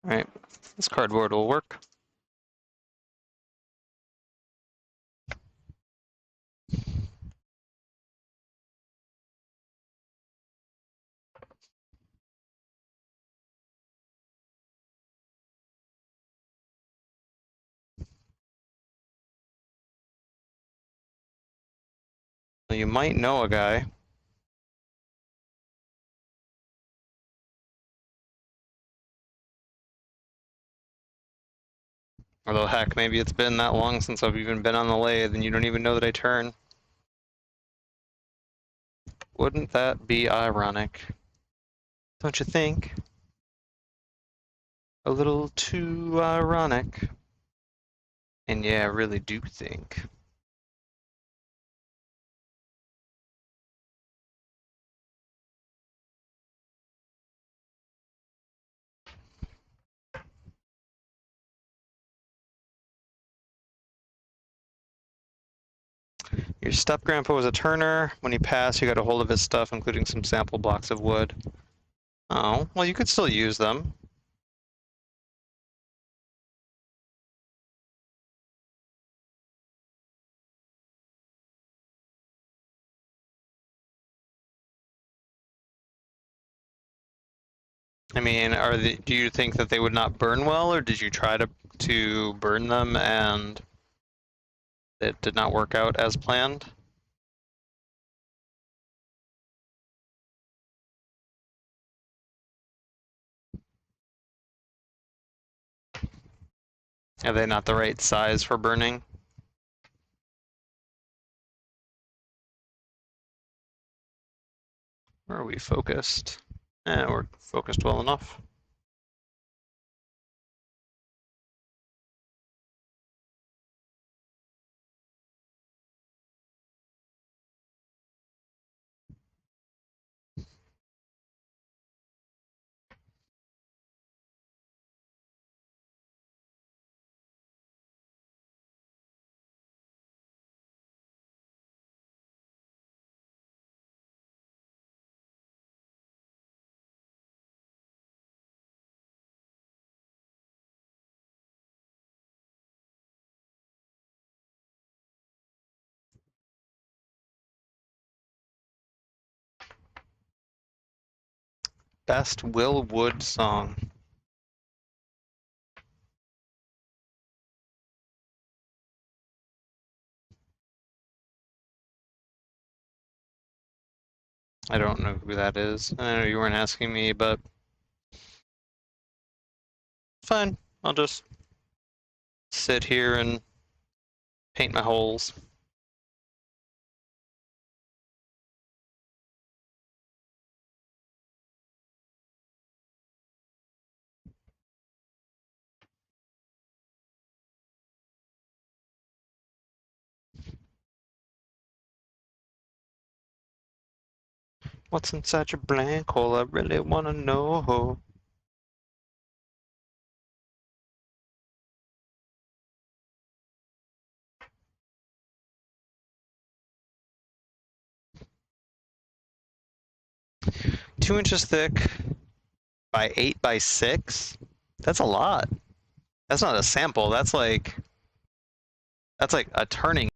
Alright, this cardboard will work. You might know a guy. Although, heck, maybe it's been that long since I've even been on the lathe and you don't even know that I turn. Wouldn't that be ironic? Don't you think? A little too ironic. And yeah, I really do think. Your step-grandpa was a turner. When he passed, you got a hold of his stuff, including some sample blocks of wood. Oh, well, you could still use them. I mean, do you think that they would not burn well, or did you try to burn them and it did not work out as planned? Are they not the right size for burning? Where are we focused? We're focused well enough. Best Will Wood song. I don't know who that is. I know you weren't asking me, but fine. I'll just sit here and paint my holes. What's inside your blank hole? I really wanna know. Two inches thick by 8 by 6? That's a lot. That's not a sample. That's like a turning